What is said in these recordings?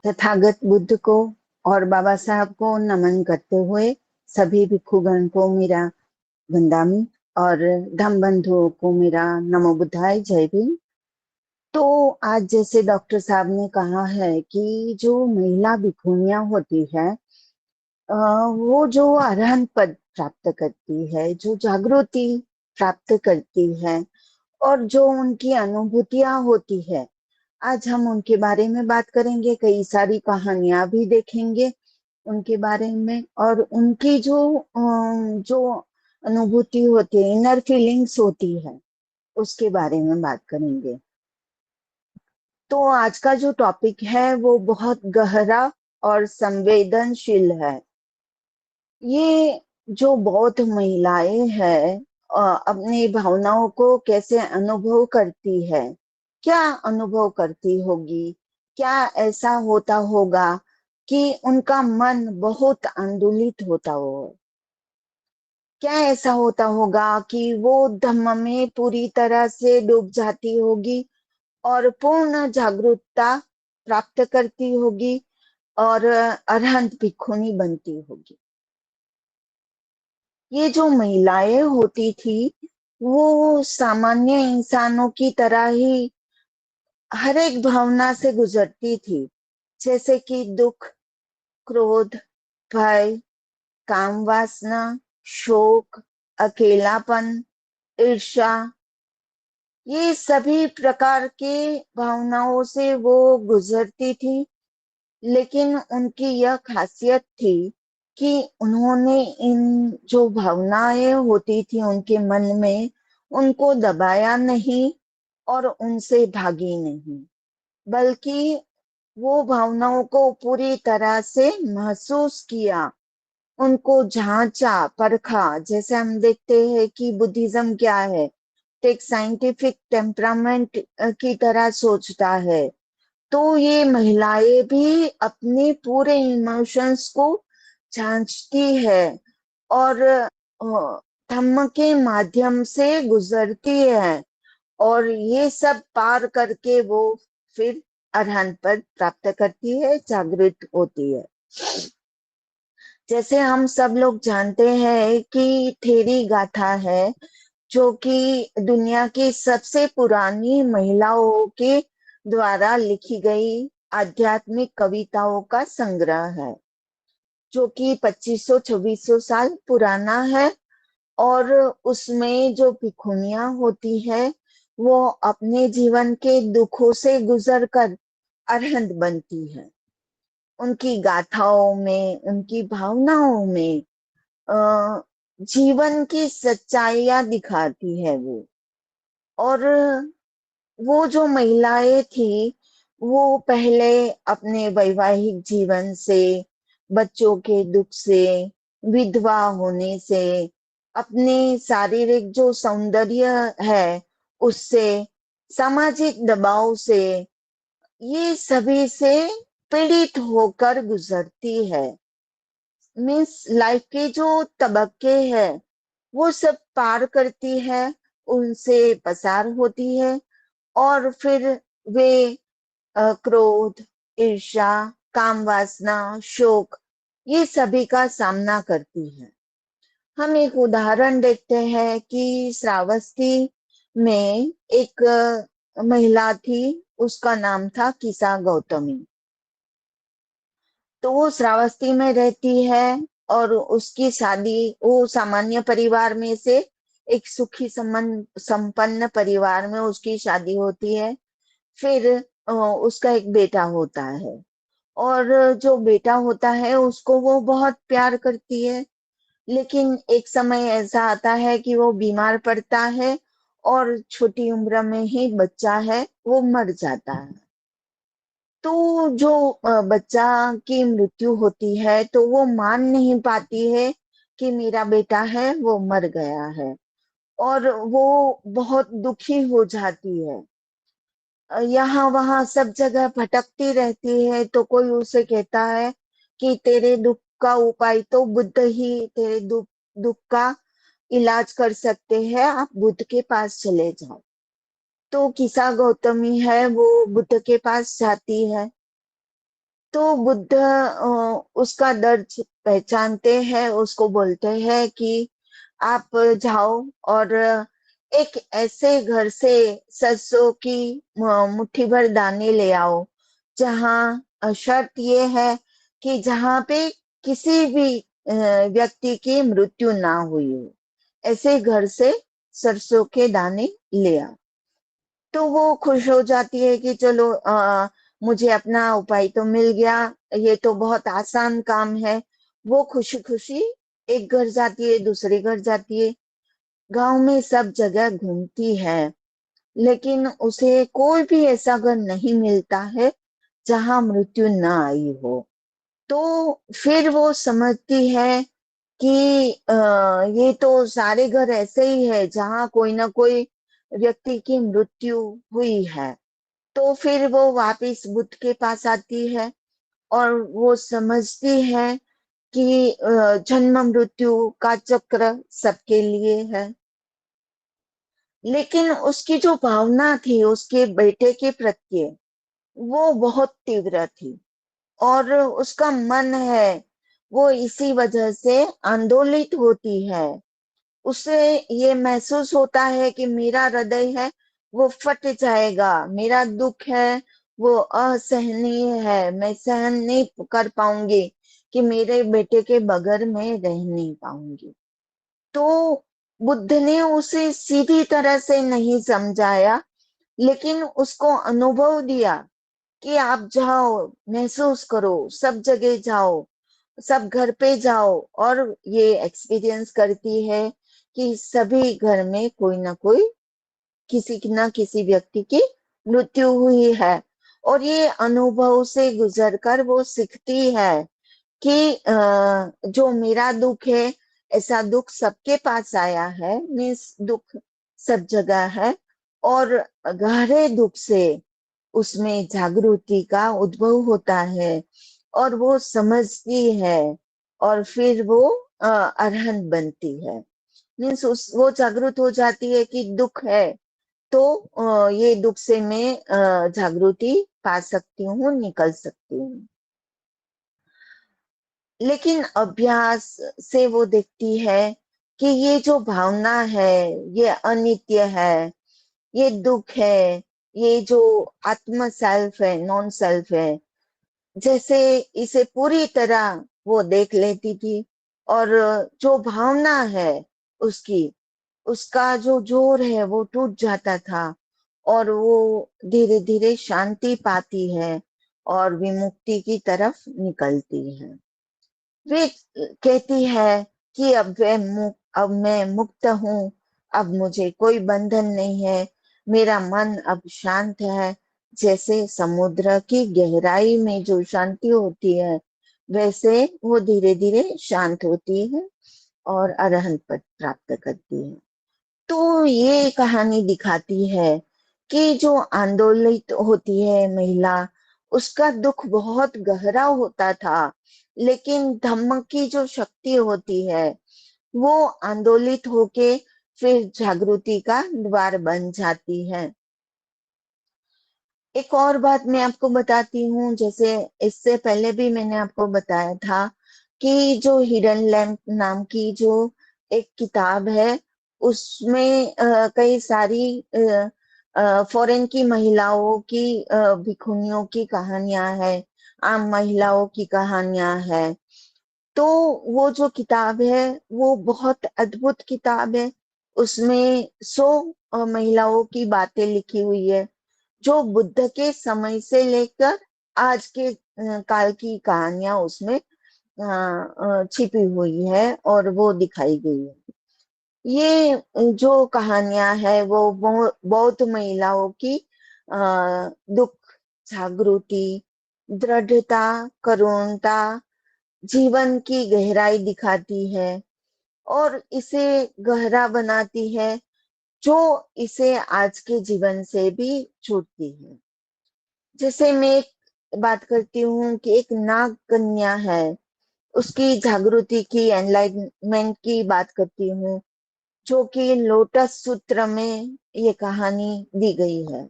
तथागत बुद्ध को और बाबा साहब को नमन करते हुए सभी भिक्षुगण को मेरा वंदामी और धम्म बंधुओं को मेरा नमो बुद्धाय जय भीम। तो आज जैसे डॉक्टर साहब ने कहा है कि जो महिला भिक्षुनियां होती है वो जो अरहंत पद प्राप्त करती है, जो जागृति प्राप्त करती है और जो उनकी अनुभूतियां होती है, आज हम उनके बारे में बात करेंगे। कई सारी कहानियां भी देखेंगे उनके बारे में और उनकी जो अनुभूति होती है, इनर फीलिंग्स होती है, उसके बारे में बात करेंगे। तो आज का जो टॉपिक है वो बहुत गहरा और संवेदनशील है। ये जो बौद्ध महिलाएं हैं अपनी भावनाओं को कैसे अनुभव करती है, क्या अनुभव करती होगी, क्या ऐसा होता होगा कि उनका मन बहुत आंदोलित होता हो, क्या ऐसा होता होगा कि वो धम्म में पूरी तरह से डूब जाती होगी और पूर्ण जागरूकता प्राप्त करती होगी और अरहंत भिक्षुनी बनती होगी। ये जो महिलाएं होती थी वो सामान्य इंसानों की तरह ही हर एक भावना से गुजरती थी, जैसे कि दुख, क्रोध, भय, काम वासना, शोक, अकेलापन, ईर्ष्या, ये सभी प्रकार के भावनाओं से वो गुजरती थी। लेकिन उनकी यह खासियत थी कि उन्होंने इन जो भावनाएं होती थी उनके मन में, उनको दबाया नहीं और उनसे भागी नहीं, बल्कि वो भावनाओं को पूरी तरह से महसूस किया, उनको झांचा परखा। जैसे हम देखते हैं कि बुद्धिज्म क्या है, एक साइंटिफिक टेम्परामेंट की तरह सोचता है। तो ये महिलाएं भी अपने पूरे इमोशंस को जांचती है और धम्म के माध्यम से गुजरती है और ये सब पार करके वो फिर अरहंत पद प्राप्त करती है, जागृत होती है। जैसे हम सब लोग जानते हैं कि थेरी गाथा है, जो कि दुनिया की सबसे पुरानी महिलाओं के द्वारा लिखी गई आध्यात्मिक कविताओं का संग्रह है, जो कि 2500-2600 साल पुराना है। और उसमें जो भिक्षुनियां होती है वो अपने जीवन के दुखों से गुजर कर अरहंत बनती है। उनकी गाथाओं में, उनकी भावनाओं में जीवन की सच्चाइयां दिखाती है वो। और वो जो महिलाएं थी वो पहले अपने वैवाहिक जीवन से, बच्चों के दुख से, विधवा होने से, अपने शारीरिक जो सौंदर्य है उससे, सामाजिक दबाव से, ये सभी से पीड़ित होकर गुजरती है। मीन्स लाइफ के जो तबक्के हैं वो सब पार करती है, उनसे पसार होती है और फिर वे क्रोध, ईर्ष्या, काम वासना, शोक, ये सभी का सामना करती है। हम एक उदाहरण देखते हैं कि श्रावस्ती में एक महिला थी, उसका नाम था किसा गौतमी। तो वो श्रावस्ती में रहती है और उसकी शादी, वो सामान्य परिवार में से एक सुखी संपन्न परिवार में उसकी शादी होती है। फिर उसका एक बेटा होता है और जो बेटा होता है उसको वो बहुत प्यार करती है। लेकिन एक समय ऐसा आता है कि वो बीमार पड़ता है और छोटी उम्र में ही बच्चा है वो मर जाता है। तो जो बच्चा की मृत्यु होती है तो वो मान नहीं पाती है कि मेरा बेटा है वो मर गया है और वो बहुत दुखी हो जाती है। यहाँ वहां सब जगह भटकती रहती है। तो कोई उसे कहता है कि तेरे दुख का उपाय तो बुद्ध ही तेरे दुख का इलाज कर सकते हैं, आप बुद्ध के पास चले जाओ। तो किसा गौतमी है वो बुद्ध के पास जाती है। तो बुद्ध उसका दर्द पहचानते हैं, उसको बोलते हैं कि आप जाओ और एक ऐसे घर से सरसों की मुट्ठी भर दाने ले आओ, जहाँ शर्त ये है कि जहाँ पे किसी भी व्यक्ति की मृत्यु ना हुई हो, ऐसे घर से सरसों के दाने ले आओ। तो वो खुश हो जाती है कि चलो मुझे अपना उपाय तो मिल गया, ये तो बहुत आसान काम है। वो खुशी खुशी एक घर जाती है, दूसरे घर जाती है, गांव में सब जगह घूमती है, लेकिन उसे कोई भी ऐसा घर नहीं मिलता है जहां मृत्यु न आई हो। तो फिर वो समझती है कि ये तो सारे घर ऐसे ही है जहां कोई ना कोई व्यक्ति की मृत्यु हुई है। तो फिर वो वापिस बुद्ध के पास आती है और वो समझती है कि जन्म मृत्यु का चक्र सबके लिए है। लेकिन उसकी जो भावना थी उसके बेटे के प्रति, वो बहुत तीव्र थी, और उसका मन है वो इसी वजह से आंदोलित होती है। उसे ये महसूस होता है कि मेरा हृदय है वो फट जाएगा, मेरा दुख है वो असहनीय है, मैं सहन नहीं कर पाऊंगी कि मेरे बेटे के बगैर मैं रह नहीं पाऊंगी। तो बुद्ध ने उसे सीधी तरह से नहीं समझाया, लेकिन उसको अनुभव दिया कि आप जाओ, महसूस करो, सब जगह जाओ, सब घर पे जाओ, और ये एक्सपीरियंस करती है कि सभी घर में कोई ना कोई, किसी न किसी व्यक्ति की मृत्यु हुई है। और ये अनुभव से गुजरकर वो सीखती है कि जो मेरा दुख है, ऐसा दुख सबके पास आया है, मीन्स दुख सब जगह है, और गहरे दुख से उसमें जागृति का उद्भव होता है, और वो समझती है, और फिर वो अरहंत बनती है। मीन्स उस वो जागृत हो जाती है कि दुख है, तो ये दुख से मैं जागृति पा सकती हूँ, निकल सकती हूँ। लेकिन अभ्यास से वो देखती है कि ये जो भावना है ये अनित्य है, ये दुख है, ये जो आत्म सेल्फ है, नॉन सेल्फ है, जैसे इसे पूरी तरह वो देख लेती थी। और जो भावना है उसकी, उसका जो जोर है वो टूट जाता था, और वो धीरे धीरे शांति पाती है और विमुक्ति की तरफ निकलती है। वे कहती है कि अब मैं मुक्त हूँ, अब मुझे कोई बंधन नहीं है, मेरा मन अब शांत है। जैसे समुद्र की गहराई में जो शांति होती है, वैसे वो धीरे धीरे शांत होती है और अरहंत पद प्राप्त करती है। तो ये कहानी दिखाती है कि जो आंदोलित होती है महिला, उसका दुख बहुत गहरा होता था, लेकिन धम्म की जो शक्ति होती है वो आंदोलित होके फिर जागृति का द्वार बन जाती है। एक और बात मैं आपको बताती हूँ, जैसे इससे पहले भी मैंने आपको बताया था कि जो हिडन लैम्प नाम की जो एक किताब है, उसमें कई सारी फॉरेन की महिलाओं की, भिखुनियों की कहानियां हैं, आम महिलाओं की कहानियां हैं। तो वो जो किताब है वो बहुत अद्भुत किताब है। उसमें 100 महिलाओं की बातें लिखी हुई है, जो बुद्ध के समय से लेकर आज के काल की कहानियां उसमें छिपी हुई है और वो दिखाई गई है। ये जो कहानियां है वो बौद्ध महिलाओं की दुख, जागृति, दृढ़ता, करुणता, जीवन की गहराई दिखाती है, और इसे गहरा बनाती है, जो इसे आज के जीवन से भी जोड़ती है। जैसे मैं एक बात करती हूँ कि एक नाग कन्या है, उसकी जागृति की, एनलाइटमेंट की बात करती हूँ, जो कि लोटस सूत्र में ये कहानी दी गई है।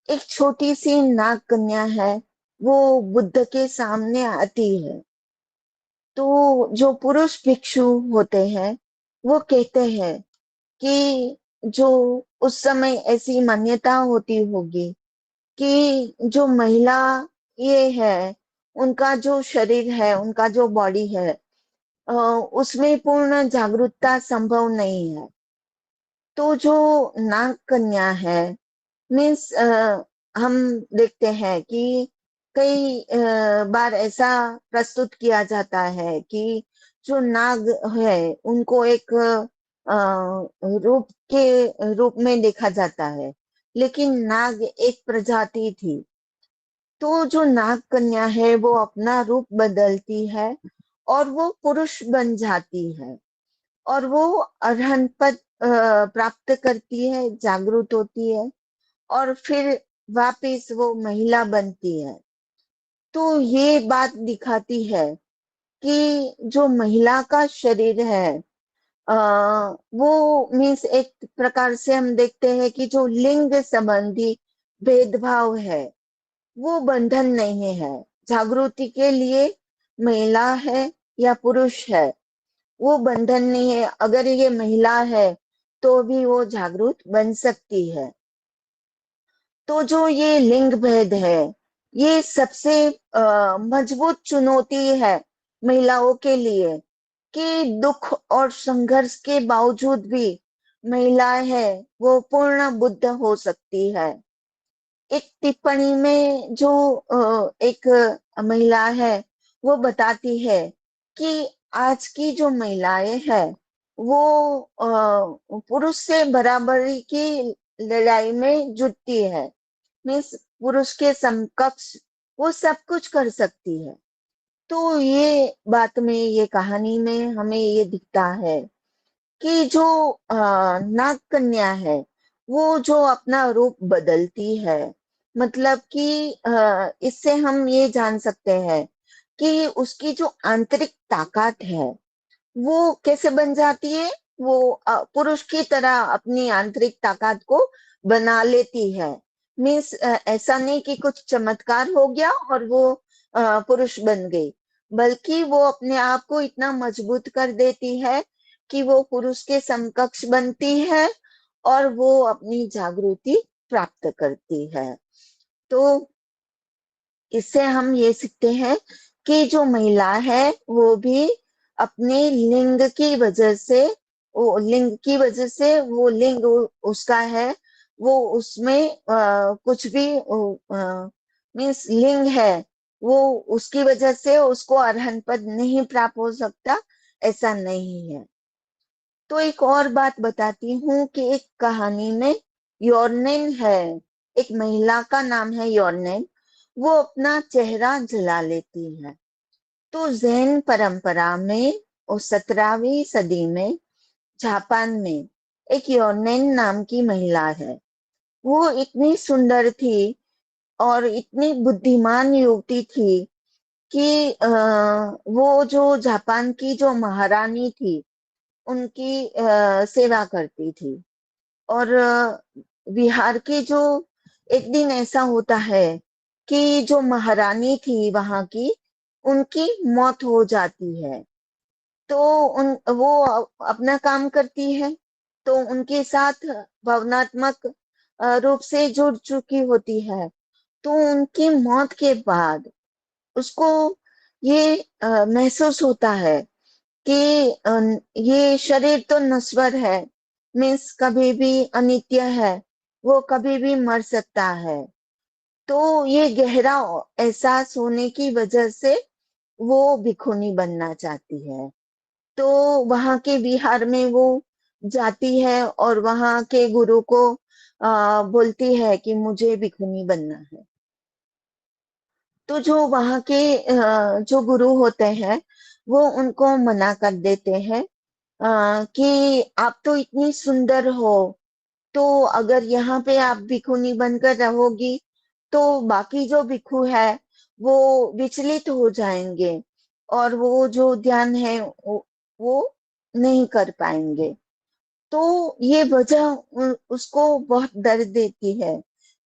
एक छोटी सी नाग कन्या है, वो बुद्ध के सामने आती है। तो जो पुरुष भिक्षु होते हैं वो कहते हैं कि जो उस समय ऐसी मान्यता होती होगी कि जो महिला ये है, उनका जो शरीर है, उनका जो बॉडी है, उसमें पूर्ण जागरूकता संभव नहीं है। तो जो नाग कन्या है, मीन्स हम देखते हैं कि कई बार ऐसा प्रस्तुत किया जाता है कि जो नाग है उनको एक रूप के रूप में देखा जाता है, लेकिन नाग एक प्रजाति थी। तो जो नाग कन्या है वो अपना रूप बदलती है और वो पुरुष बन जाती है, और वो अरहंत पद प्राप्त करती है, जागरूक होती है, और फिर वापिस वो महिला बनती है। तो ये बात दिखाती है कि जो महिला का शरीर है, आ, वो मीन्स एक प्रकार से हम देखते हैं कि जो लिंग संबंधी भेदभाव है वो बंधन नहीं है। जागृति के लिए महिला है या पुरुष है वो बंधन नहीं है। अगर ये महिला है तो भी वो जागरूक बन सकती है। तो जो ये लिंग भेद है, ये सबसे मजबूत चुनौती है महिलाओं के लिए, कि दुख और संघर्ष के बावजूद भी महिला है वो पूर्ण बुद्ध हो सकती है। एक टिप्पणी में जो एक महिला है वो बताती है कि आज की जो महिलाएं हैं वो पुरुष से बराबरी की लड़ाई में जुटती है। मीन्स पुरुष के समकक्ष वो सब कुछ कर सकती है। तो ये बात में, ये कहानी में हमें ये दिखता है कि जो नाग कन्या है वो जो अपना रूप बदलती है, मतलब कि इससे हम ये जान सकते हैं कि उसकी जो आंतरिक ताकत है वो कैसे बन जाती है। वो पुरुष की तरह अपनी आंतरिक ताकत को बना लेती है। मीन्स ऐसा नहीं कि कुछ चमत्कार हो गया और वो पुरुष बन गई, बल्कि वो अपने आप को इतना मजबूत कर देती है कि वो पुरुष के समकक्ष बनती है और वो अपनी जागृति प्राप्त करती है। तो इससे हम ये सीखते हैं कि जो महिला है वो भी अपने लिंग की वजह से, वो लिंग की वजह से, वो लिंग उसका है, वो उसमें कुछ भी मीन्स लिंग है, वो उसकी वजह से उसको अरहंत पद नहीं प्राप्त हो सकता, ऐसा नहीं है। तो एक और बात बताती हूँ कि एक कहानी में योरनेन है, एक महिला का नाम है योरनेन। वो अपना चेहरा जला लेती है। तो जैन परंपरा में और 17वीं सदी में जापान में एक योरनेन नाम की महिला है। वो इतनी सुंदर थी और इतनी बुद्धिमान युवती थी कि वो जो जापान की जो महारानी थी उनकी सेवा करती थी। और बिहार की जो, एक दिन ऐसा होता है कि जो महारानी थी वहां की, उनकी मौत हो जाती है। तो उन वो अपना काम करती है, तो उनके साथ भावनात्मक रूप से जुड़ चुकी होती है। तो उनकी मौत के बाद उसको ये महसूस होता है कि ये शरीर तो नश्वर है, मीन्स कभी भी अनित्य है, वो कभी भी मर सकता है। तो ये गहरा एहसास होने की वजह से वो भिखुनी बनना चाहती है। तो वहां के विहार में वो जाती है और वहां के गुरु को बोलती है कि मुझे भिखुनी बनना है। तो जो वहां के जो गुरु होते हैं वो उनको मना कर देते हैं कि आप तो इतनी सुंदर हो, तो अगर यहाँ पे आप भिखुनी बनकर रहोगी तो बाकी जो भिखु है वो विचलित हो जाएंगे और वो जो ध्यान है वो नहीं कर पाएंगे। तो ये वजह उसको बहुत दर्द देती है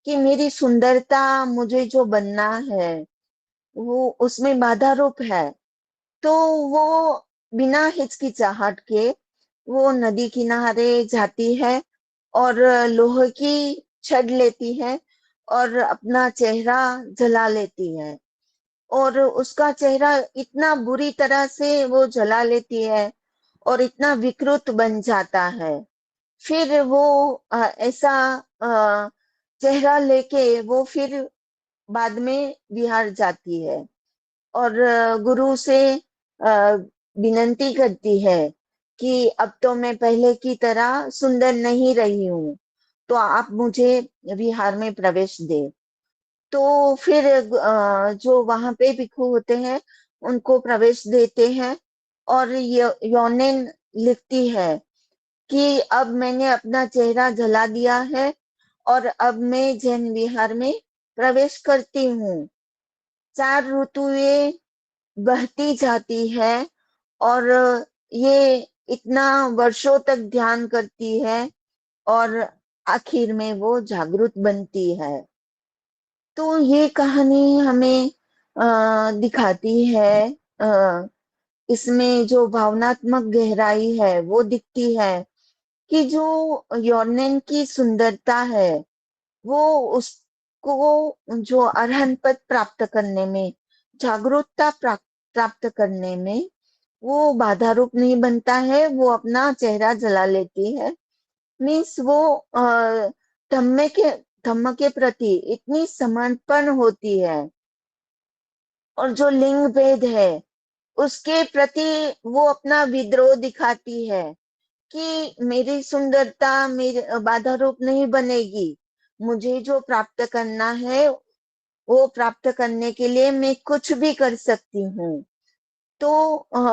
कि मेरी सुंदरता, मुझे जो बनना है वो उसमें बाधा रूप है। तो वो बिना हिचकिचाहट के वो नदी किनारे जाती है और लोहे की छड़ लेती है और अपना चेहरा जला लेती है। और उसका चेहरा इतना बुरी तरह से वो जला लेती है और इतना विकृत बन जाता है। फिर वो ऐसा अ, चेहरा लेके वो फिर बाद में बिहार जाती है और गुरु से विनती करती है कि अब तो मैं पहले की तरह सुंदर नहीं रही हूँ, तो आप मुझे विहार में प्रवेश दे। तो फिर जो वहां पे भिक्षु होते हैं उनको प्रवेश देते हैं और योनिन लिखती है कि अब मैंने अपना चेहरा जला दिया है और अब मैं जैन विहार में प्रवेश करती हूँ। 4 ऋतुएं बहती जाती है और ये इतना वर्षों तक ध्यान करती है और आखिर में वो जागृत बनती है। तो ये कहानी हमें दिखाती है, अ, इसमें जो भावनात्मक गहराई है वो दिखती है कि जो यौन की सुंदरता है वो उसको जो अरहन पद प्राप्त करने में, जागरूकता प्राप्त करने में वो बाधा रूप नहीं बनता है। वो अपना चेहरा जला लेती है। मीन्स वो धम्म के धम्म के प्रति इतनी समर्पण होती है और जो लिंग भेद है उसके प्रति वो अपना विद्रोह दिखाती है कि मेरी सुंदरता मेरे बाधा रूप नहीं बनेगी। मुझे जो प्राप्त करना है वो प्राप्त करने के लिए मैं कुछ भी कर सकती हूँ। तो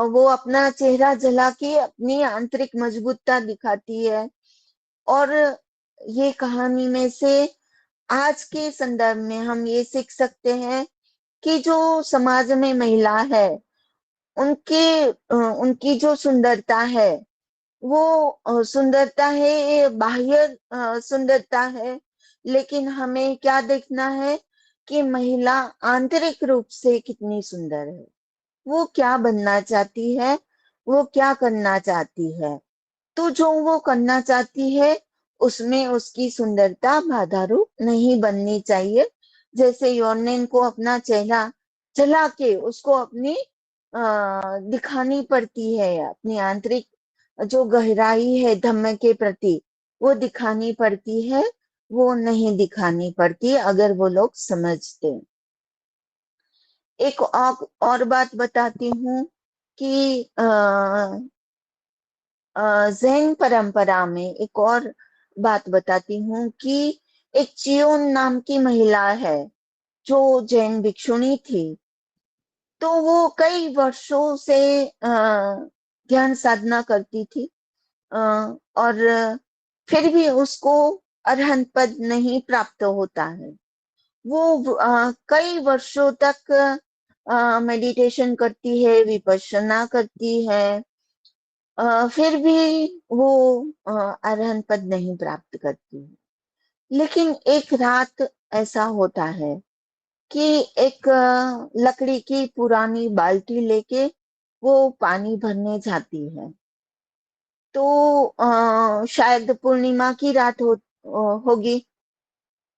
वो अपना चेहरा जला के अपनी आंतरिक मजबूतता दिखाती है। और ये कहानी में से आज के संदर्भ में हम ये सीख सकते हैं कि जो समाज में महिला है उनके उनकी जो सुंदरता है वो सुंदरता है, ये बाह्य सुंदरता है। लेकिन हमें क्या देखना है कि महिला आंतरिक रूप से कितनी सुंदर है, वो क्या बनना चाहती है, वो क्या करना चाहती है। तो जो वो करना चाहती है उसमें उसकी सुंदरता बाधारूप नहीं बननी चाहिए। जैसे यौन को अपना चेहरा जला के उसको अपनी दिखानी पड़ती है, अपनी आंतरिक जो गहराई है धम्म के प्रति वो दिखानी पड़ती है। वो नहीं दिखानी पड़ती अगर वो लोग समझते। एक और बात बताती हूँ कि जैन परंपरा में एक और बात बताती हूँ कि एक चियोन नाम की महिला है जो जैन भिक्षुणी थी। तो वो कई वर्षों से ध्यान साधना करती थी, अ, और फिर भी उसको अरहंत पद नहीं प्राप्त होता है। वो कई वर्षों तक मेडिटेशन करती है, विपश्यना करती है, फिर भी वो अरहंत पद नहीं प्राप्त करती। लेकिन एक रात ऐसा होता है कि एक लकड़ी की पुरानी बाल्टी लेके वो पानी भरने जाती है। तो शायद पूर्णिमा की रात होगी।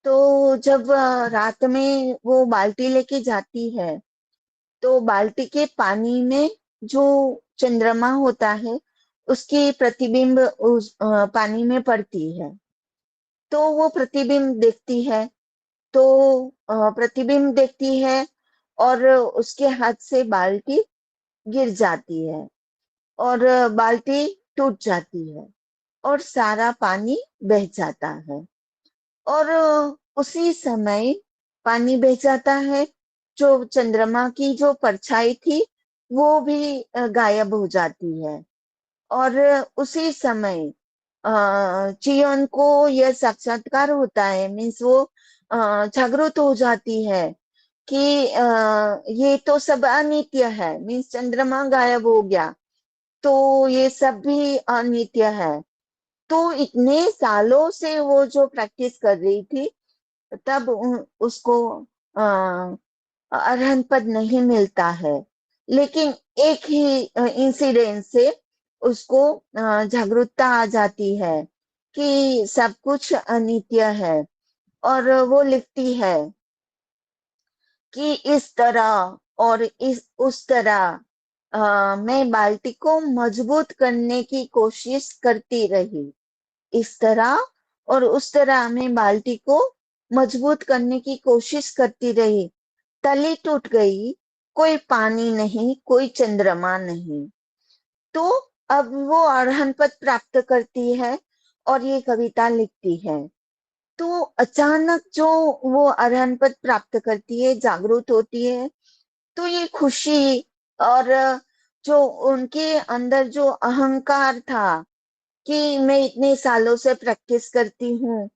तो जब रात में वो बाल्टी लेके जाती है तो बाल्टी के पानी में जो चंद्रमा होता है उसकी प्रतिबिंब उस पानी में पड़ती है। तो वो प्रतिबिंब देखती है। तो प्रतिबिंब देखती है और उसके हाथ से बाल्टी गिर जाती है और बाल्टी टूट जाती है और सारा पानी बह जाता है। और उसी समय पानी बह जाता है। जो चंद्रमा की जो परछाई थी वो भी गायब हो जाती है। और उसी समय चियोन को यह साक्षात्कार होता है। मीन्स वो जागृत हो जाती है कि ये तो सब अनित्य है। मीन्स चंद्रमा गायब हो गया तो ये सब भी अनित्य है। तो इतने सालों से वो जो प्रैक्टिस कर रही थी, तब उसको अ, अरहंत पद नहीं मिलता है। लेकिन एक ही इंसिडेंट से उसको जागरूकता आ जाती है कि सब कुछ अनित्य है। और वो लिखती है कि इस तरह और इस उस तरह मैं बाल्टी को मजबूत करने की कोशिश करती रही। इस तरह और उस तरह मैं बाल्टी को मजबूत करने की कोशिश करती रही। तली टूट गई, कोई पानी नहीं, कोई चंद्रमा नहीं। तो अब वो अरहन पद प्राप्त करती है और ये कविता लिखती है। तो अचानक जो वो अरहन पद प्राप्त करती है, जागरूक होती है, तो ये खुशी और जो उनके अंदर जो अहंकार था कि मैं इतने सालों से प्रैक्टिस करती हूँ,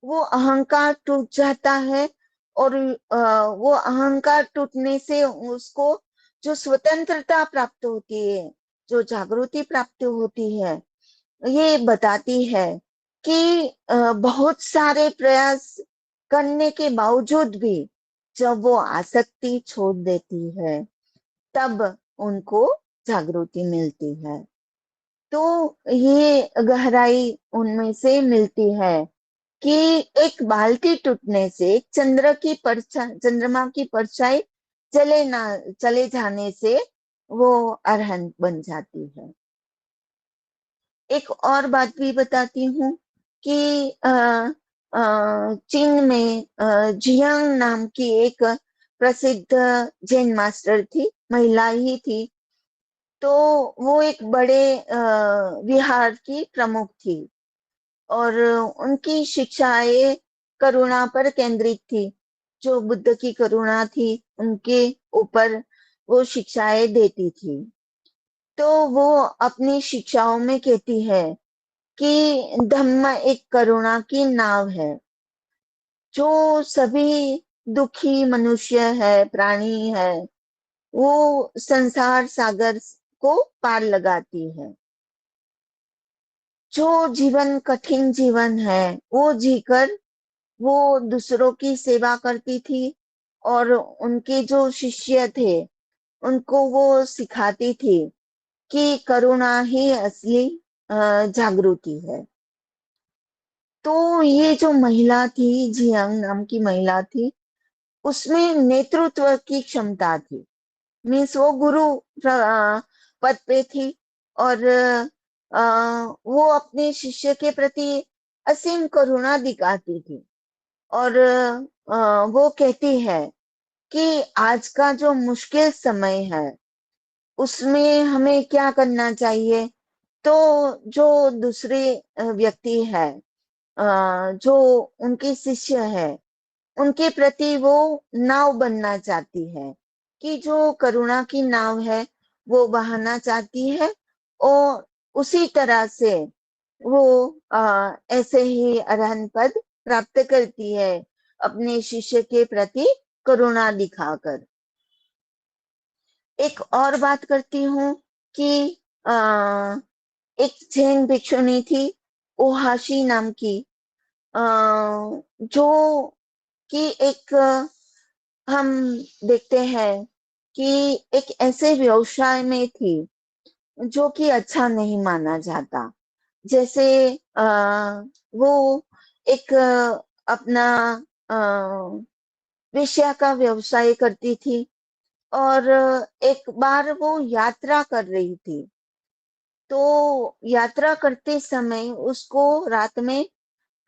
वो अहंकार टूट जाता है। और वो अहंकार टूटने से उसको जो स्वतंत्रता प्राप्त होती है, जो जागृति प्राप्त होती है, ये बताती है कि बहुत सारे प्रयास करने के बावजूद भी जब वो आसक्ति छोड़ देती है, तब उनको जागृति मिलती है। तो ये गहराई उनमें से मिलती है कि एक बाल्टी टूटने से, एक चंद्रमा की परछाई चले जाने से वो अरहंत बन जाती है। एक और बात भी बताती हूँ कि चीन में जियांग नाम की एक प्रसिद्ध जैन मास्टर थी, महिला ही थी। तो वो एक बड़े विहार की प्रमुख थी और उनकी शिक्षाएं करुणा पर केंद्रित थी। जो बुद्ध की करुणा थी, उनके ऊपर वो शिक्षाएं देती थी। तो वो अपनी शिक्षाओं में कहती है कि धम्म एक करुणा की नाव है, जो सभी दुखी मनुष्य है, प्राणी है, वो संसार सागर को पार लगाती है। जो जीवन कठिन जीवन है, वो जीकर वो दूसरों की सेवा करती थी और उनके जो शिष्य थे, उनको वो सिखाती थी कि करुणा ही असली जागृति है। तो ये जो महिला थी, जियांग नाम की महिला थी, उसमें नेतृत्व की क्षमता थी। मीन्स वो गुरु पद पे थी और वो अपने शिष्य के प्रति असीम करुणा दिखाती थी। और वो कहती है कि आज का जो मुश्किल समय है, उसमें हमें क्या करना चाहिए। तो जो दूसरे व्यक्ति है, जो उनके शिष्य है, उनके प्रति वो नाव बनना चाहती है, कि जो करुणा की नाव है वो बहाना चाहती है। और उसी तरह से वो ऐसे ही अरहंत पद प्राप्त करती है, अपने शिष्य के प्रति करुणा दिखाकर। एक और बात करती हूँ कि आ, एक जैन भिक्षुणी थी, ओहाशी नाम की, आ, जो कि एक हम देखते हैं कि एक ऐसे व्यवसाय में थी जो कि अच्छा नहीं माना जाता। जैसे वो एक अपना वेश्या का व्यवसाय करती थी। और एक बार वो यात्रा कर रही थी, तो यात्रा करते समय उसको रात में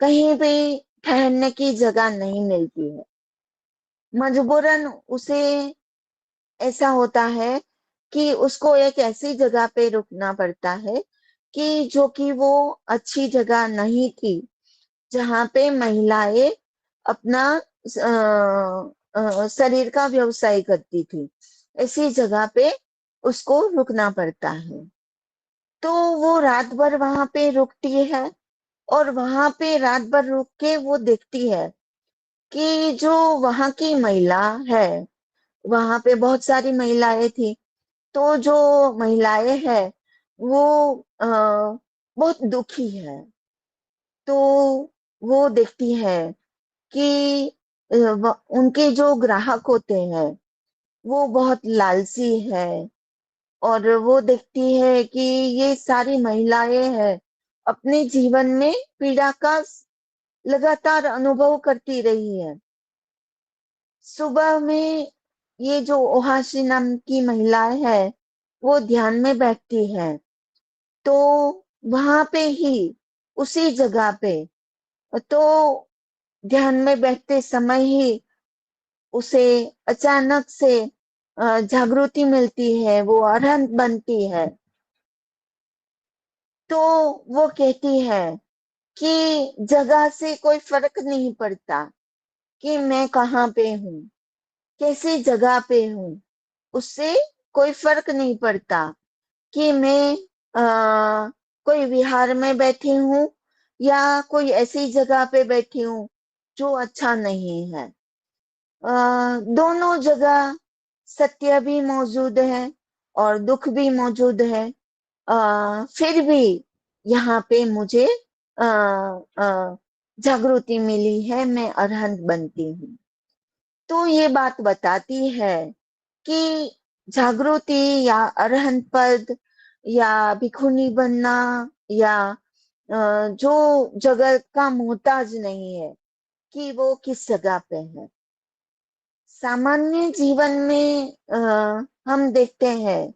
कहीं भी ठहरने की जगह नहीं मिलती है। मजबूरन उसे ऐसा होता है कि उसको एक ऐसी जगह पे रुकना पड़ता है कि जो कि वो अच्छी जगह नहीं थी, जहाँ पे महिलाएं अपना शरीर का व्यवसाय करती थी। ऐसी जगह पे उसको रुकना पड़ता है। तो वो रात भर वहां पे रुकती है और वहां पे रात भर रुक के वो देखती है कि जो वहां की महिला है, वहां पे बहुत सारी महिलाएं थी। तो जो महिलाएं हैं वो बहुत दुखी है। तो वो देखती है कि उनके जो ग्राहक होते हैं वो बहुत लालची है, और वो देखती है कि ये सारी महिलाएं हैं अपने जीवन में पीड़ा का लगातार अनुभव करती रही है। सुबह में ये जो ओहाशी नाम की महिलाएं है वो ध्यान में बैठती है, तो वहां पे ही, उसी जगह पे, तो ध्यान में बैठते समय ही उसे अचानक से जागृति मिलती है, वो अरहंत बनती है। तो वो कहती है कि जगह से कोई फर्क नहीं पड़ता कि मैं कहाँ पे हूँ, कैसी जगह पे हूँ, उससे कोई फर्क नहीं पड़ता कि मैं कोई विहार में बैठी हूँ या कोई ऐसी जगह पे बैठी हूँ जो अच्छा नहीं है। दोनों जगह सत्य भी मौजूद है और दुख भी मौजूद है। फिर भी यहाँ पे मुझे जागृति मिली है, मैं अरहंत बनती हूँ। तो ये बात बताती है कि जागृति या अरहंत पद या भिखुनी बनना या जो जगत का मोहताज नहीं है कि वो किस जगह पे है। सामान्य जीवन में हम देखते हैं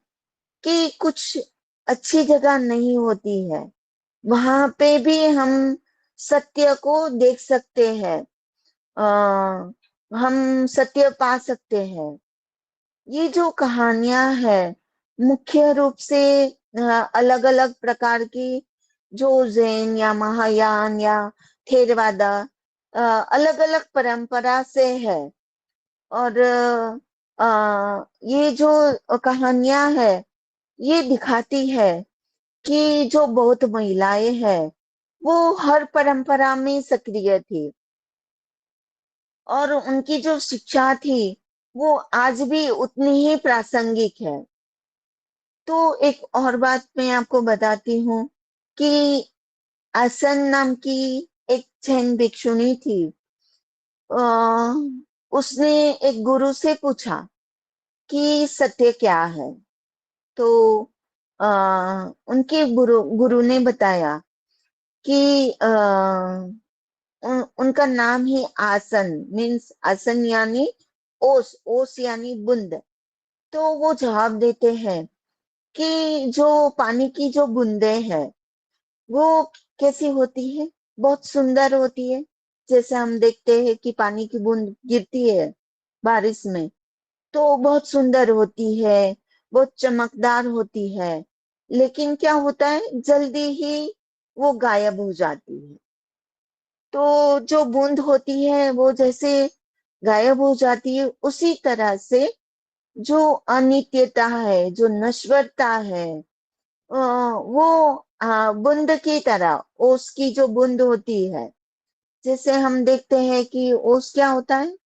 कि कुछ अच्छी जगह नहीं होती है, वहां पे भी हम सत्य को देख सकते हैं, हम सत्य पा सकते हैं। ये जो कहानियां है मुख्य रूप से अलग अलग प्रकार की, जो जैन या महायान या थेरवादा, अलग अलग परंपरा से है। और ये जो कहानियां है ये दिखाती है कि जो बौद्ध महिलाएं हैं वो हर परंपरा में सक्रिय थी, और उनकी जो शिक्षा थी वो आज भी उतनी ही प्रासंगिक है। तो एक और बात मैं आपको बताती हूँ कि आसन नाम की एक जैन भिक्षुणी थी। अ, उसने एक गुरु से पूछा कि सत्य क्या है। तो आ, उनके गुरु ने बताया कि उनका नाम ही आसन, मीन्स आसन यानी ओस, ओस यानी बूंद। तो वो जवाब देते हैं कि जो पानी की जो बूंदे हैं वो कैसी होती है, बहुत सुंदर होती है। जैसे हम देखते हैं कि पानी की बूंद गिरती है बारिश में तो बहुत सुंदर होती है, बहुत चमकदार होती है। लेकिन क्या होता है, जल्दी ही वो गायब हो जाती है। तो जो बूंद होती है वो जैसे गायब हो जाती है, उसी तरह से जो अनित्यता है, जो नश्वरता है, वो बूंद की तरह, ओस की जो बूंद होती है, जैसे हम देखते हैं कि ओस क्या होता है,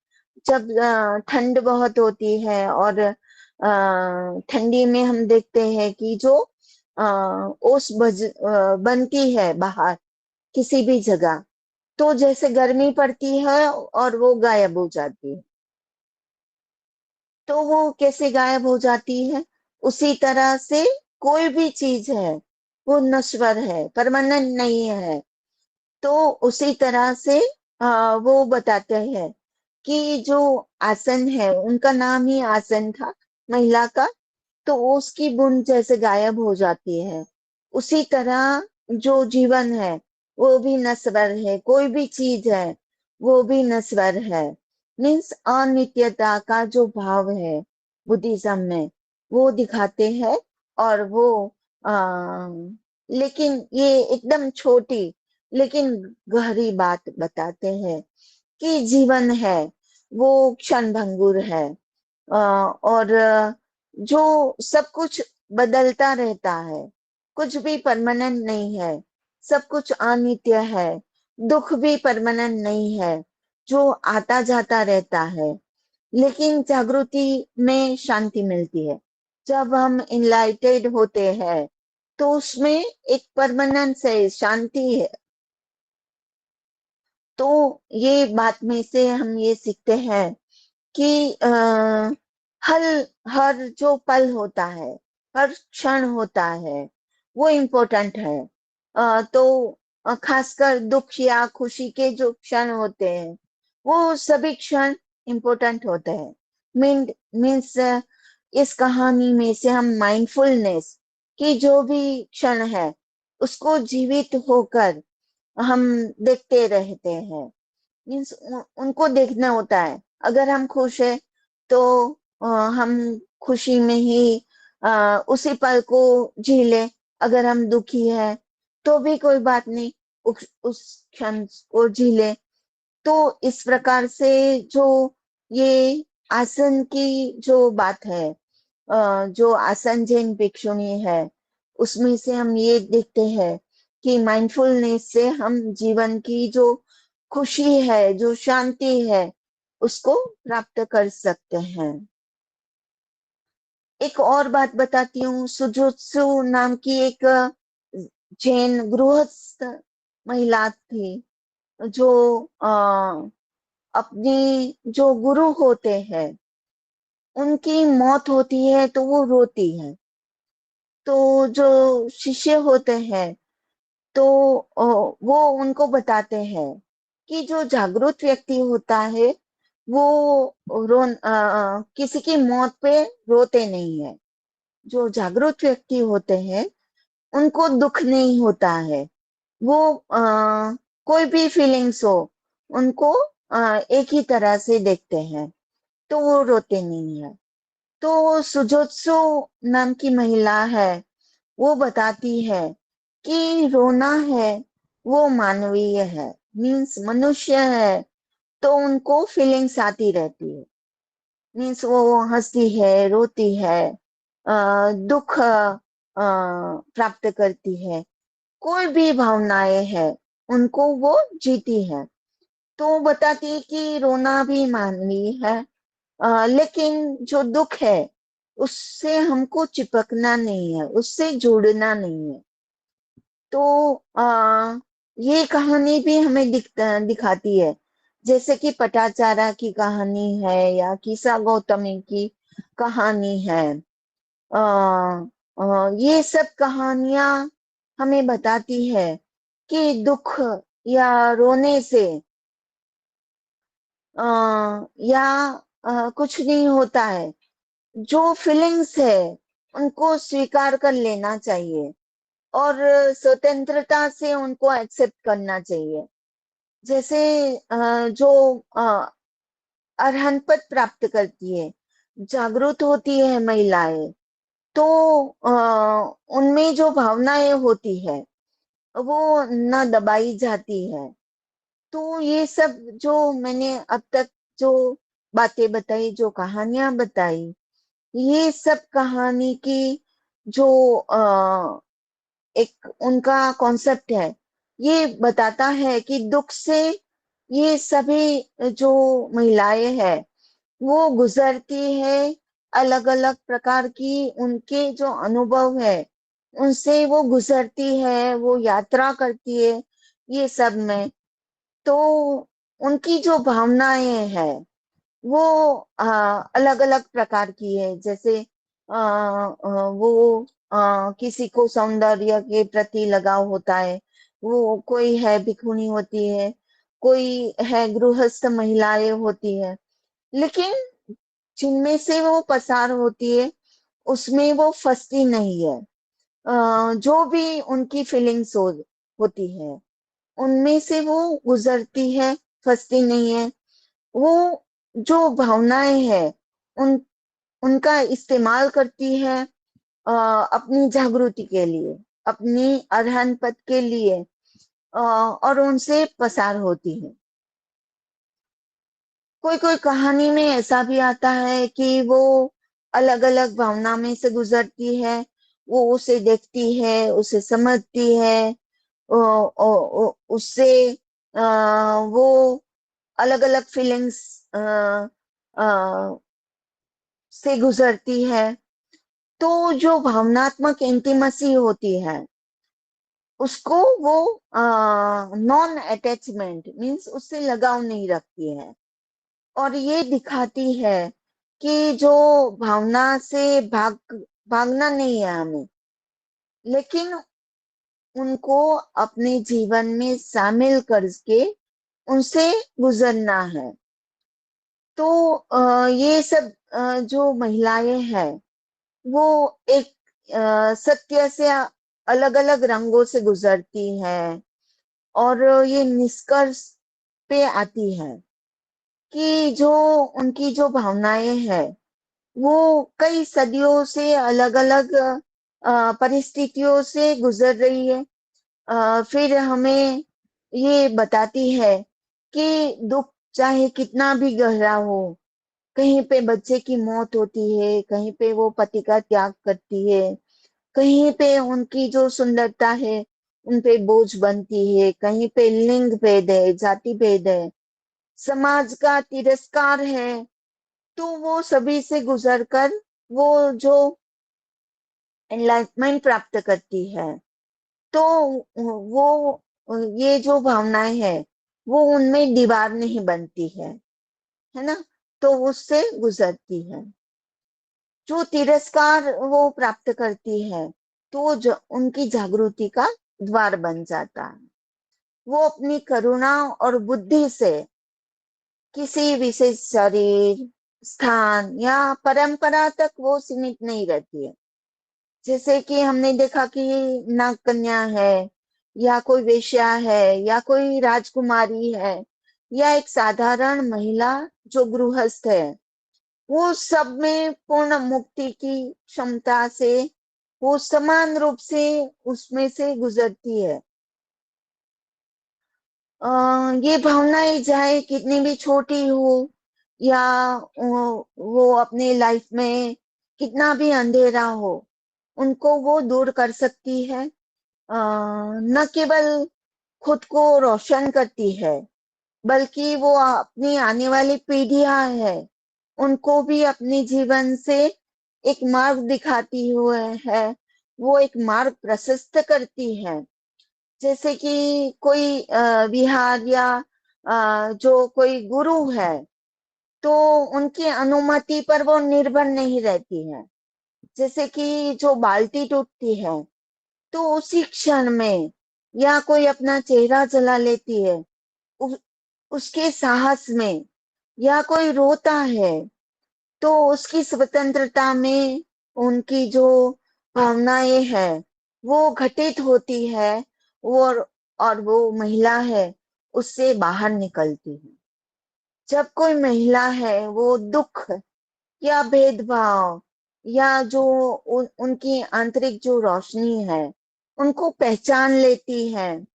जब ठंड बहुत होती है और ठंडी में हम देखते हैं कि जो ओस बनती है बाहर किसी भी जगह, तो जैसे गर्मी पड़ती है और वो गायब हो जाती है। तो वो कैसे गायब हो जाती है, उसी तरह से कोई भी चीज है वो नश्वर है, परमानेंट नहीं है। तो उसी तरह से वो बताते हैं कि जो आसन है, उनका नाम ही आसन था महिला का, तो उसकी बूंद जैसे गायब हो जाती है, उसी तरह जो जीवन है वो भी नश्वर है, कोई भी चीज है वो भी नश्वर है। मीन्स अनित्यता का जो भाव है बुद्धिज्म में वो दिखाते हैं। और वो आ, लेकिन ये एकदम छोटी लेकिन गहरी बात बताते हैं कि जीवन है वो क्षण भंगुर है, और जो सब कुछ बदलता रहता है, कुछ भी परमानेंट नहीं है, सब कुछ अनित्य है। दुख भी परमानेंट नहीं है, जो आता जाता रहता है। लेकिन जागृति में शांति मिलती है। जब हम इनलाइटेड होते हैं तो उसमें एक परमानेंस है, शांति है। तो ये बात में से हम ये सीखते हैं कि हर हर जो पल होता है, हर क्षण होता है, वो इम्पोर्टेंट है। तो खासकर दुख या खुशी के जो क्षण होते हैं, वो सभी क्षण इम्पोर्टेंट होते हैं। मीन्स इस कहानी में से हम माइंडफुलनेस की जो भी क्षण है, उसको जीवित होकर हम देखते रहते हैं। मीन्स उनको देखना होता है। अगर हम खुश है तो हम खुशी में ही उसी पल को जी ले। अगर हम दुखी है तो भी कोई बात नहीं, उस क्षण को जी ले। तो इस प्रकार से जो ये आसन की जो बात है, जो आसन जैन भिक्षुणी है, उसमें से हम ये देखते हैं कि माइंडफुलनेस से हम जीवन की जो खुशी है, जो शांति है, उसको प्राप्त कर सकते हैं। एक और बात बताती हूँ। सुजुत्सु नाम की एक जैन गृहस्थ महिला थी, जो अपनी जो गुरु होते हैं, उनकी मौत होती है तो वो रोती है। तो जो शिष्य होते हैं, तो वो उनको बताते हैं कि जो जागरूक व्यक्ति होता है, वो किसी की मौत पे रोते नहीं है। जो जागरूक व्यक्ति होते हैं, उनको दुख नहीं होता है। वो कोई भी फीलिंग्स हो, उनको एक ही तरह से देखते हैं, तो वो रोते नहीं है। तो सुजोत्सु नाम की महिला है, वो बताती है कि रोना है वो मानवीय है। मीन्स मनुष्य है तो उनको फीलिंग्स आती रहती है। मीन्स वो हंसती है, रोती है, दुख प्राप्त करती है, कोई भी भावनाएं है, उनको वो जीती है। तो बताती है कि रोना भी मानवीय है, लेकिन जो दुख है, उससे हमको चिपकना नहीं है, उससे जुड़ना नहीं है। तो ये कहानी भी हमें दिखाती है। जैसे कि पटाचारा की कहानी है या किसा गौतमी की कहानी है। आ, ये सब कहानियां हमें बताती है कि दुख या रोने से या कुछ नहीं होता है। जो फीलिंग्स है, उनको स्वीकार कर लेना चाहिए और स्वतंत्रता से उनको एक्सेप्ट करना चाहिए। जैसे जो अरहन पद प्राप्त करती है, जागरूक होती है महिलाएं, तो उनमें जो भावनाएं होती है, वो न दबाई जाती है। तो ये सब जो मैंने अब तक जो बातें बताई, जो कहानियां बताई, ये सब कहानी की जो एक उनका कॉन्सेप्ट है, ये बताता है कि दुख से ये सभी जो महिलाएं हैं, वो गुजरती है। अलग अलग प्रकार की उनके जो अनुभव है, उनसे वो गुजरती है, वो यात्रा करती है ये सब में। तो उनकी जो भावनाएं हैं, वो अलग अलग प्रकार की है। जैसे वो किसी को सौंदर्य के प्रति लगाव होता है, वो कोई है भिखुनी होती है, कोई है गृहस्थ महिलाएं होती है। लेकिन जिनमें से वो पसार होती है, उसमें वो फंसती नहीं है। जो भी उनकी फीलिंग्स होती है, उनमें से वो गुजरती है, फंसती नहीं है। वो जो भावनाएं है, उन उनका इस्तेमाल करती है अपनी जागृति के लिए, अपनी अरहन पद के लिए, और उनसे पसार होती है। कोई कोई कहानी में ऐसा भी आता है कि वो अलग अलग भावना में से गुजरती है। वो उसे देखती है, उसे समझती है, उससे वो अलग अलग फीलिंग्स से गुजरती है। तो जो भावनात्मक इंटीमेसी होती है, उसको वो नॉन अटैचमेंट मीन्स उससे लगाव नहीं रखती है, और ये दिखाती है कि जो भावना से भागना नहीं है हमें, लेकिन उनको अपने जीवन में शामिल करके उनसे गुजरना है। तो ये सब जो महिलाएं हैं वो एक सत्य से अलग अलग रंगों से गुजरती हैं, और ये निष्कर्ष पे आती है कि जो उनकी जो भावनाएं हैं वो कई सदियों से अलग अलग परिस्थितियों से गुजर रही है। फिर हमें ये बताती है कि दुख चाहे कितना भी गहरा हो, कहीं पे बच्चे की मौत होती है, कहीं पे वो पति का त्याग करती है, कहीं पे उनकी जो सुंदरता है उन पे बोझ बनती है, कहीं पे लिंग भेद है, जाति भेद है, समाज का तिरस्कार है, तो वो सभी से गुजर कर वो जो एनलाइटमेंट प्राप्त करती है, तो वो ये जो भावनाएं है वो उनमें दीवार नहीं बनती है ना, तो उससे गुजरती है। जो तिरस्कार वो प्राप्त करती है तो वो उनकी जागृति का द्वार बन जाता है। वो अपनी करुणा और बुद्धि से किसी विशेष शरीर, स्थान या परंपरा तक वो सीमित नहीं रहती है। जैसे कि हमने देखा कि नाग कन्या है, या कोई वेश्या है, या कोई राजकुमारी है, या एक साधारण महिला जो गृहस्थ है, वो सब में पूर्ण मुक्ति की क्षमता से वो समान रूप से उसमें से गुजरती है। ये भावनाएं चाहे कितनी भी छोटी हो, या वो अपने लाइफ में कितना भी अंधेरा हो, उनको वो दूर कर सकती है। न केवल खुद को रोशन करती है, बल्कि वो अपनी आने वाली पीढ़ियां है उनको भी अपने जीवन से एक मार्ग दिखाती हुए है, वो एक मार्ग प्रशस्त करती है। जैसे कि कोई विहार या जो कोई गुरु है, तो उनकी अनुमति पर वो निर्भर नहीं रहती है। जैसे कि जो बाल्टी टूटती है तो उसी क्षण में, या कोई अपना चेहरा जला लेती है उ, उसके साहस में, या कोई रोता है तो उसकी स्वतंत्रता में उनकी जो भावनाएं है वो घटित होती है, और वो महिला है उससे बाहर निकलती है। जब कोई महिला है वो दुख या भेदभाव, या जो उनकी आंतरिक जो रोशनी है उनको पहचान लेती है,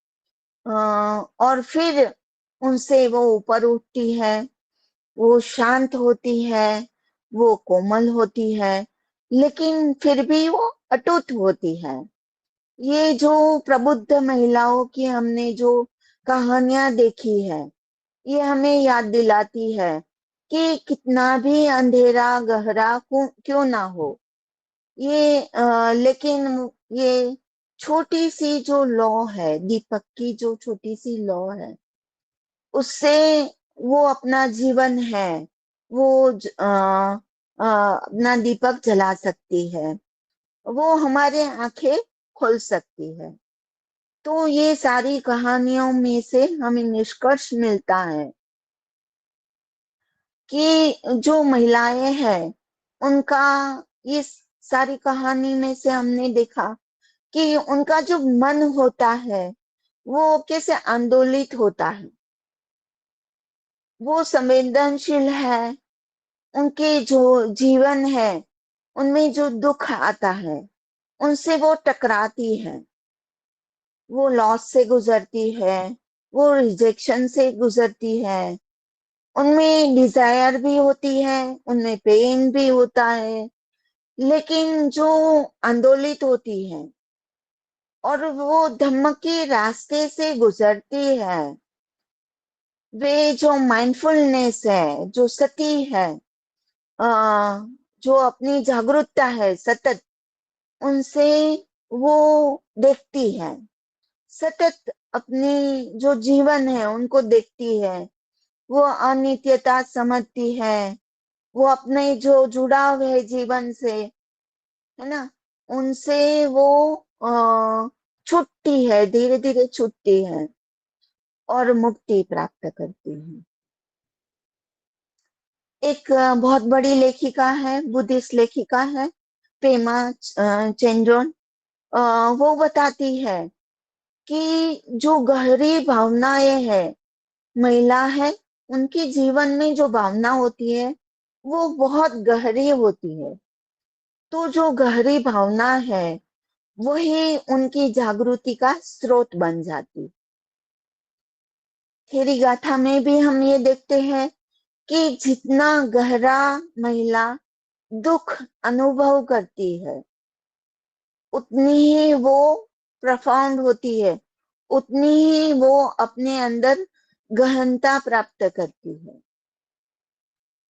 और फिर उनसे वो ऊपर उठती है, वो शांत होती है, वो कोमल होती है, लेकिन फिर भी वो अटूट होती है। ये जो प्रबुद्ध महिलाओं की हमने जो कहानियां देखी है, ये हमें याद दिलाती है कि कितना भी अंधेरा गहरा क्यों ना हो, ये लेकिन ये छोटी सी जो लौ है, दीपक की जो छोटी सी लौ है, उससे वो अपना जीवन है वो अपना दीपक जला सकती है, वो हमारे आंखें खोल सकती है। तो ये सारी कहानियों में से हमें निष्कर्ष मिलता है कि जो महिलाएं हैं उनका, ये सारी कहानी में से हमने देखा कि उनका जो मन होता है वो कैसे आंदोलित होता है, वो संवेदनशील है। उनके जो जीवन है उनमें जो दुख आता है उनसे वो टकराती है, वो लॉस से गुजरती है, वो रिजेक्शन से गुजरती है, उनमें डिजायर भी होती है, उनमें पेन भी होता है, लेकिन जो आंदोलित होती है और वो धम्म के रास्ते से गुजरती है, वे जो माइंडफुलनेस है, जो सती है, आ, जो अपनी जागरूकता है सतत, उनसे वो देखती है, सतत अपनी जो जीवन है उनको देखती है, वो अनित्यता समझती है, वो अपने जो जुड़ाव है जीवन से, है ना, उनसे वो छूटती है, धीरे धीरे छूटती है और मुक्ति प्राप्त करती है। एक बहुत बड़ी लेखिका है, बुद्धिस्ट लेखिका है, पेमा चेंड्रोन। वो बताती है कि जो गहरी भावनाएं है, महिला है, उनके जीवन में जो भावना होती है वो बहुत गहरी होती है। तो जो गहरी भावना है वही उनकी जागृति का स्रोत बन जाती। थेरी गाथा में भी हम ये देखते हैं कि जितना गहरा महिला दुख अनुभव करती है, उतनी ही वो प्रफाउंड होती है, उतनी ही वो अपने अंदर गहनता प्राप्त करती है।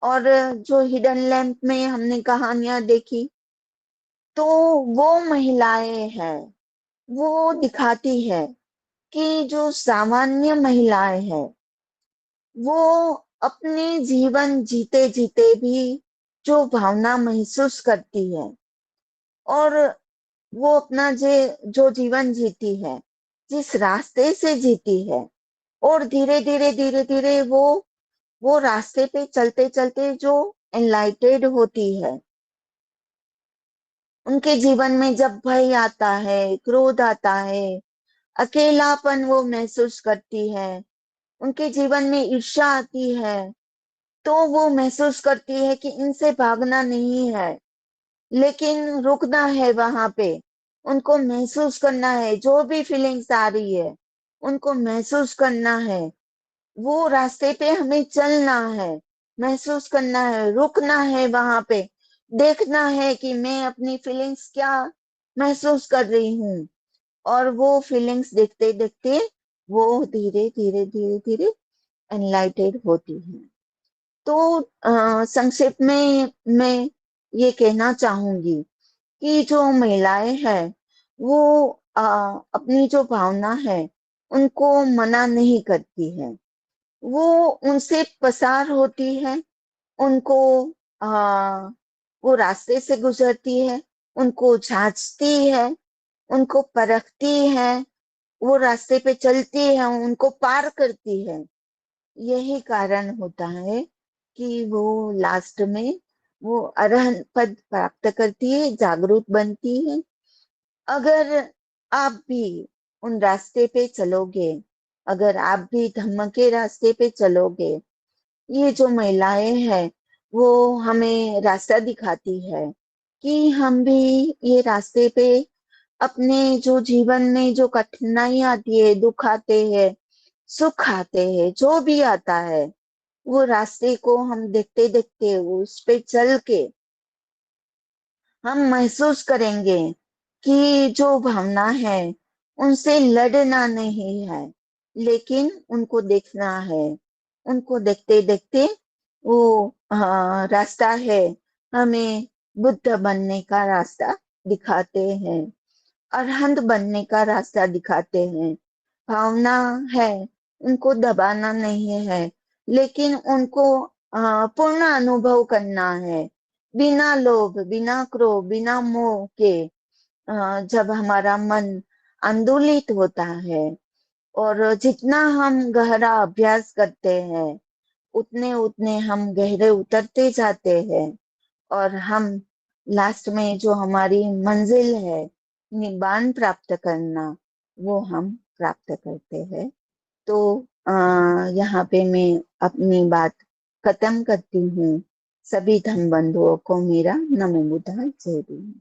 और जो हिडन लैंप में हमने कहानियां देखी, तो वो महिलाएं हैं, वो दिखाती है कि जो सामान्य महिलाएं हैं वो अपने जीवन जीते जीते भी जो भावना महसूस करती है, और वो अपना जो जीवन जीती है, जिस रास्ते से जीती है, और धीरे धीरे वो रास्ते पे चलते चलते जो एनलाइटेड होती है, उनके जीवन में जब भय आता है, क्रोध आता है, अकेलापन वो महसूस करती है, उनके जीवन में ईर्ष्या आती है, तो वो महसूस करती है कि इनसे भागना नहीं है, लेकिन रुकना है वहां पे, उनको महसूस करना है, जो भी फीलिंग्स आ रही है उनको महसूस करना है, वो रास्ते पे हमें चलना है, महसूस करना है, रुकना है वहां पे, देखना है कि मैं अपनी फीलिंग्स क्या महसूस कर रही हूँ, और वो फीलिंग्स देखते देखते वो धीरे धीरे धीरे धीरे एनलाइटेड होती है। तो संक्षेप में मैं ये कहना चाहूंगी कि जो महिलाएं हैं वो अपनी जो भावना है उनको मना नहीं करती है, वो उनसे पसार होती है, उनको आ, वो रास्ते से गुजरती है, उनको जांचती है, उनको परखती है, वो रास्ते पे चलती है, उनको पार करती है। यही कारण होता है कि वो लास्ट में वो अरहंत पद प्राप्त करती है, जागरूक बनती है। अगर आप भी उन रास्ते पे चलोगे, अगर आप भी धम्म के रास्ते पे चलोगे, ये जो महिलाएं हैं वो हमें रास्ता दिखाती है कि हम भी ये रास्ते पे अपने जो जीवन में जो कठिनाई आती है, दुख आते हैं, सुख आते हैं, जो भी आता है, वो रास्ते को हम देखते देखते उस पे चल के हम महसूस करेंगे कि जो भावना है उनसे लड़ना नहीं है, लेकिन उनको देखना है, उनको देखते देखते वो रास्ता है, हमें बुद्ध बनने का रास्ता दिखाते हैं, अरहंत बनने का रास्ता दिखाते हैं। भावना है, उनको दबाना नहीं है, लेकिन उनको पूर्ण अनुभव करना है, बिना लोभ, बिना क्रोध, बिना मोह के। जब हमारा मन आंदोलित होता है, और जितना हम गहरा अभ्यास करते हैं, उतने उतने हम गहरे उतरते जाते हैं, और हम लास्ट में जो हमारी मंजिल है, निब्बान प्राप्त करना, वो हम प्राप्त करते हैं। तो यहाँ पे मैं अपनी बात खत्म करती हूँ। सभी धर्म बंधुओं को मेरा नमो बुद्धाय जय भीम।